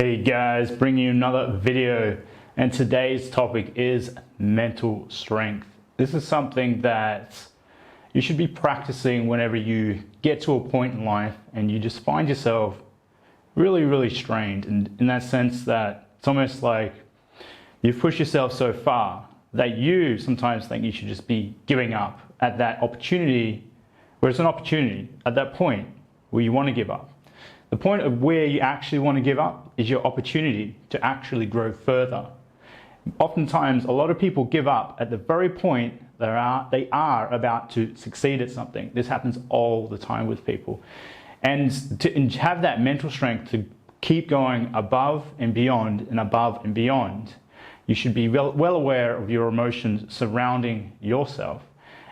Hey guys, bringing you another video, and today's topic is mental strength. This is something that you should be practicing whenever you get to a point in life and you just find yourself really strained, and in that sense that it's almost like you've pushed yourself so far that you sometimes think you should just be giving up at that opportunity, where it's an opportunity at that point where you want to give up. The point of where you actually want to give up is your opportunity to actually grow further. Oftentimes, a lot of people give up at the very point they are about to succeed at something. This happens all the time with people. And to have that mental strength to keep going above and beyond and above and beyond, you should be well aware of your emotions surrounding yourself,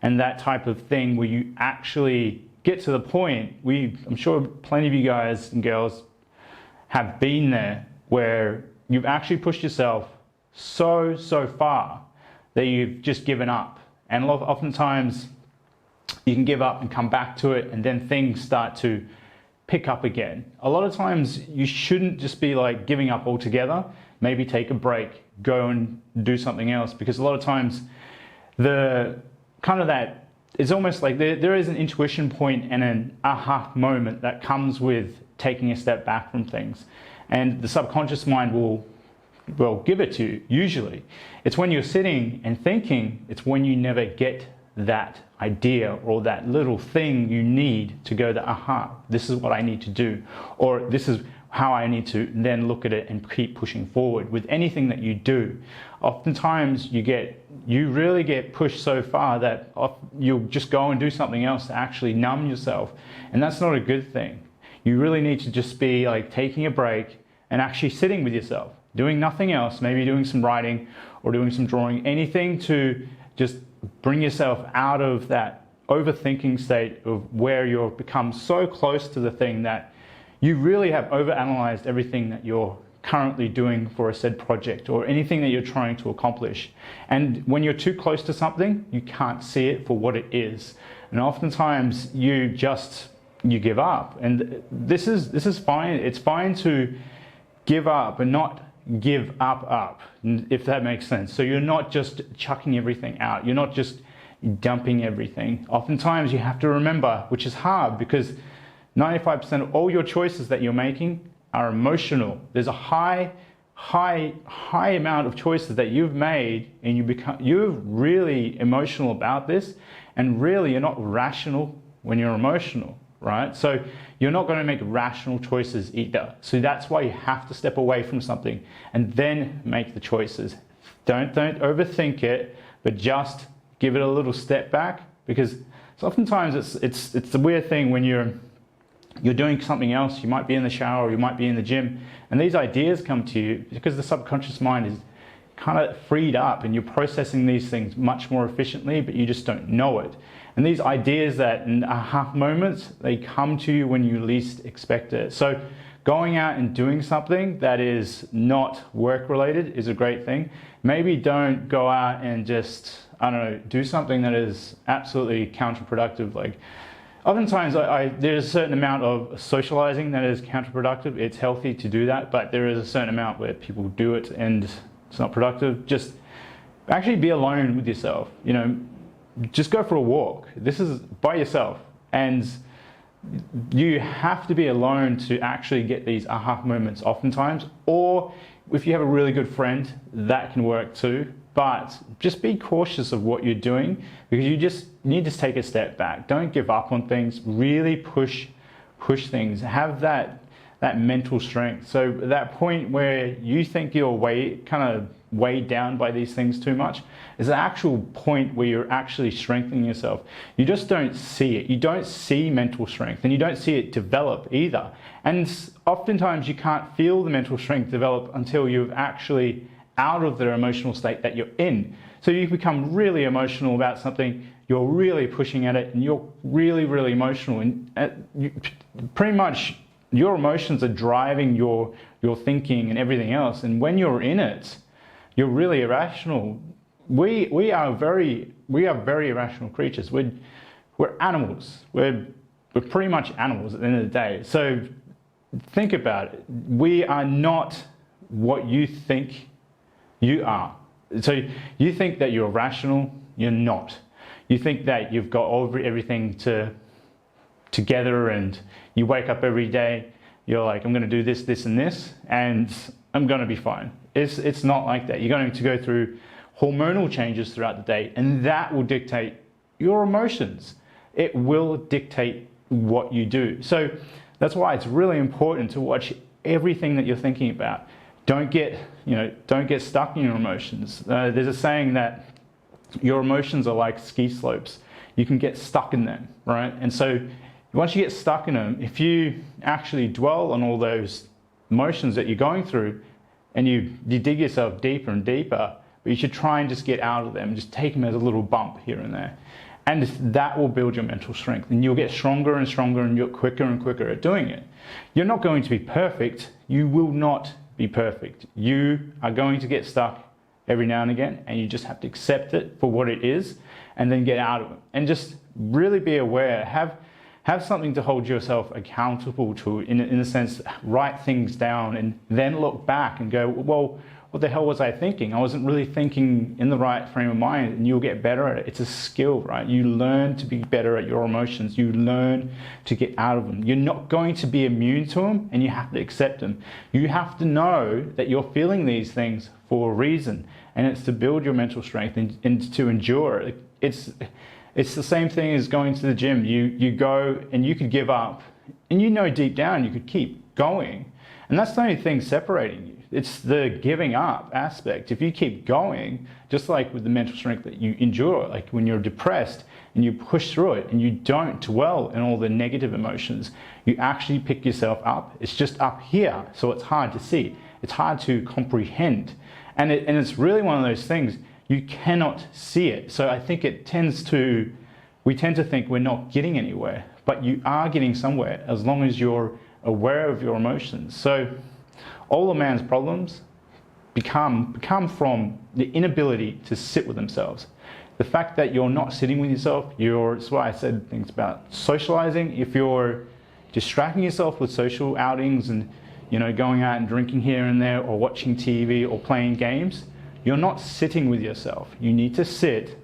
and that type of thing where you actually get to the point, I'm sure plenty of you guys and girls have been there, where you've actually pushed yourself so far that you've just given up. And oftentimes you can give up and come back to it, and then things start to pick up again. A lot of times you shouldn't just be like giving up altogether. Maybe take a break, go and do something else, because a lot of times it's almost like there is an intuition point and an aha moment that comes with taking a step back from things. And the subconscious mind will give it to you, usually. It's when you're sitting and thinking, it's when you never get that idea or that little thing you need to go to, aha, this is what I need to do, or this is how I need to then look at it and keep pushing forward with anything that you do. Oftentimes you really get pushed so far that you'll just go and do something else to actually numb yourself, and that's not a good thing. You really need to just be like taking a break and actually sitting with yourself, doing nothing else, maybe doing some writing or doing some drawing, anything to just bring yourself out of that overthinking state of where you've become so close to the thing that you really have overanalyzed everything that you're currently doing for a said project or anything that you're trying to accomplish. And when you're too close to something, you can't see it for what it is. And oftentimes you give up. And this is fine. It's fine to give up and not give up, if that makes sense. So you're not just chucking everything out. You're not just dumping everything. Oftentimes you have to remember, which is hard, because 95% of all your choices that you're making are emotional. There's a high amount of choices that you've made, and you're really emotional about this, and really you're not rational when you're emotional, right? So you're not going to make rational choices either. So that's why you have to step away from something and then make the choices. Don't overthink it, but just give it a little step back, because oftentimes it's the weird thing when you're doing something else. You might be in the shower, or you might be in the gym, and these ideas come to you because the subconscious mind is kind of freed up and you're processing these things much more efficiently, but you just don't know it. And these ideas that in aha moments, they come to you when you least expect it. So going out and doing something that is not work related is a great thing. Maybe don't go out and just, I don't know, do something that is absolutely counterproductive. Like, oftentimes there's a certain amount of socializing that is counterproductive. It's healthy to do that, but there is a certain amount where people do it and it's not productive. Just actually be alone with yourself. Just go for a walk. This is by yourself, and you have to be alone to actually get these aha moments oftentimes. Or if you have a really good friend, that can work too. But just be cautious of what you're doing, because you just need to take a step back. Don't give up on things. Really push things. Have that mental strength. So that point where you think you're kind of weighed down by these things too much is the actual point where you're actually strengthening yourself. You just don't see it. You don't see mental strength, and you don't see it develop either. And oftentimes you can't feel the mental strength develop until you've actually out of the emotional state that you're in. So you become really emotional about something, you're really pushing at it, and you're really emotional, and pretty much your emotions are driving your thinking and everything else. And when you're in it, you're really irrational. We are very irrational creatures. We're animals. We're pretty much animals at the end of the day. So think about it. We are not what you think you are. So you think that you're rational, you're not. You think that you've got everything together, and you wake up every day, you're like, I'm going to do this, this, and this, and I'm going to be fine. It's not like that. You're going to go through hormonal changes throughout the day, and that will dictate your emotions. It will dictate what you do. So that's why it's really important to watch everything that you're thinking about. Don't get stuck in your emotions. There's a saying that your emotions are like ski slopes. You can get stuck in them, right? And so once you get stuck in them, if you actually dwell on all those emotions that you're going through, and you dig yourself deeper and deeper, but you should try and just get out of them, just take them as a little bump here and there. And that will build your mental strength, and you'll get stronger and stronger, and you're quicker and quicker at doing it. You're not going to be perfect. You will not be perfect. You are going to get stuck every now and again, and you just have to accept it for what it is and then get out of it. And just really be aware, have something to hold yourself accountable to, in a sense, write things down and then look back and go, well, what the hell was I thinking? I wasn't really thinking in the right frame of mind, and you'll get better at it. It's a skill, right? You learn to be better at your emotions. You learn to get out of them. You're not going to be immune to them, and you have to accept them. You have to know that you're feeling these things for a reason, and it's to build your mental strength and to endure it. It's the same thing as going to the gym. You go and you could give up, and you know deep down you could keep going, and that's the only thing separating you. It's the giving up aspect. If you keep going, just like with the mental strength that you endure, like when you're depressed and you push through it and you don't dwell in all the negative emotions, you actually pick yourself up. It's just up here, so it's hard to see. It's hard to comprehend. And it's really one of those things, you cannot see it. So I think we tend to think we're not getting anywhere, but you are getting somewhere as long as you're aware of your emotions. So all a man's problems become from the inability to sit with themselves. The fact that you're not sitting with yourself, that's why I said things about socializing. If you're distracting yourself with social outings and going out and drinking here and there, or watching TV or playing games, you're not sitting with yourself. You need to sit,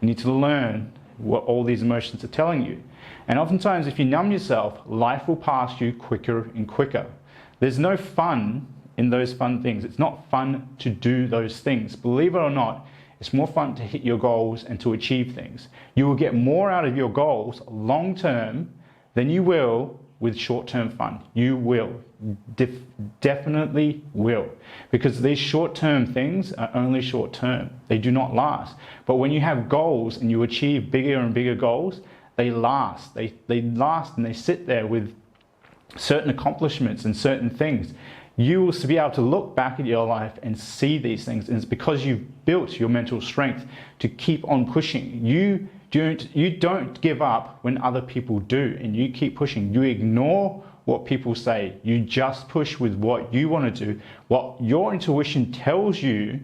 you need to learn what all these emotions are telling you. And oftentimes if you numb yourself, life will pass you quicker and quicker. There's no fun in those fun things. It's not fun to do those things. Believe it or not, it's more fun to hit your goals and to achieve things. You will get more out of your goals long term than you will with short-term fun. You will. Definitely will. Because these short-term things are only short-term. They do not last. But when you have goals and you achieve bigger and bigger goals, they last. They last, and they sit there with certain accomplishments and certain things. You will be able to look back at your life and see these things, and it's because you've built your mental strength to keep on pushing. You don't give up when other people do, and you keep pushing. You ignore what people say. You just push with what you want to do, what your intuition tells you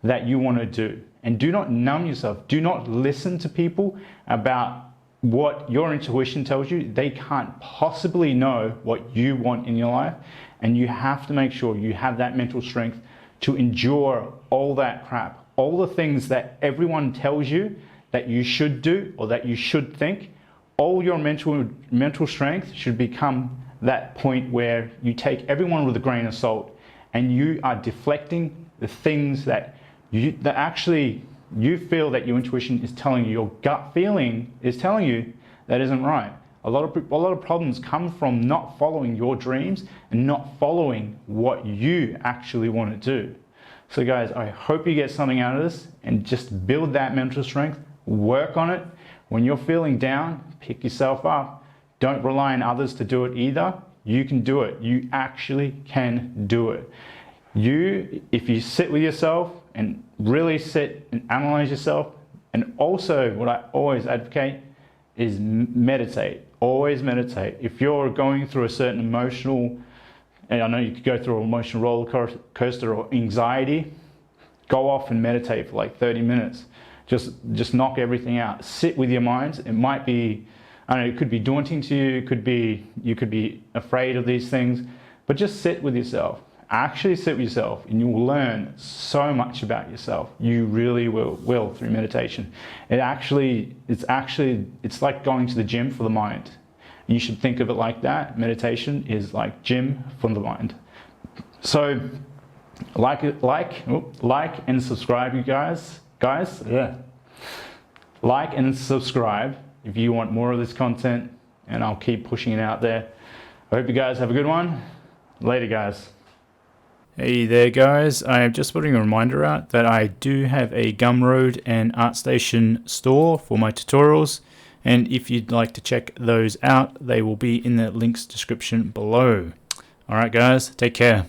that you want to do. And do not numb yourself. Do not listen to people about what your intuition tells you. They can't possibly know what you want in your life, and you have to make sure you have that mental strength to endure all that crap, all the things that everyone tells you that you should do or that you should think. All your mental strength should become that point where you take everyone with a grain of salt, and you are deflecting the things that actually you feel that your intuition is telling you, your gut feeling is telling you that isn't right. A lot of problems come from not following your dreams and not following what you actually want to do. So guys, I hope you get something out of this, and just build that mental strength, work on it. When you're feeling down, pick yourself up. Don't rely on others to do it either. You can do it. You actually can do it. If you sit with yourself and really sit and analyze yourself, and also what I always advocate is meditate. Always meditate. If you're going through a certain emotional, and I know you could go through an emotional roller coaster or anxiety, go off and meditate for like 30 minutes. Just knock everything out. Sit with your minds. It might be I know it could be daunting to you, you could be afraid of these things, but just sit with yourself. Actually sit with yourself, and you will learn so much about yourself. You really will through meditation. It's like going to the gym for the mind. You should think of it like that. Meditation is like gym for the mind. So like and subscribe, you guys. Yeah. Like and subscribe if you want more of this content, and I'll keep pushing it out there. I hope you guys have a good one. Later, guys. Hey there, guys. I am just putting a reminder out that I do have a Gumroad and ArtStation store for my tutorials, and if you'd like to check those out, they will be in the links description below. Alright guys, take care.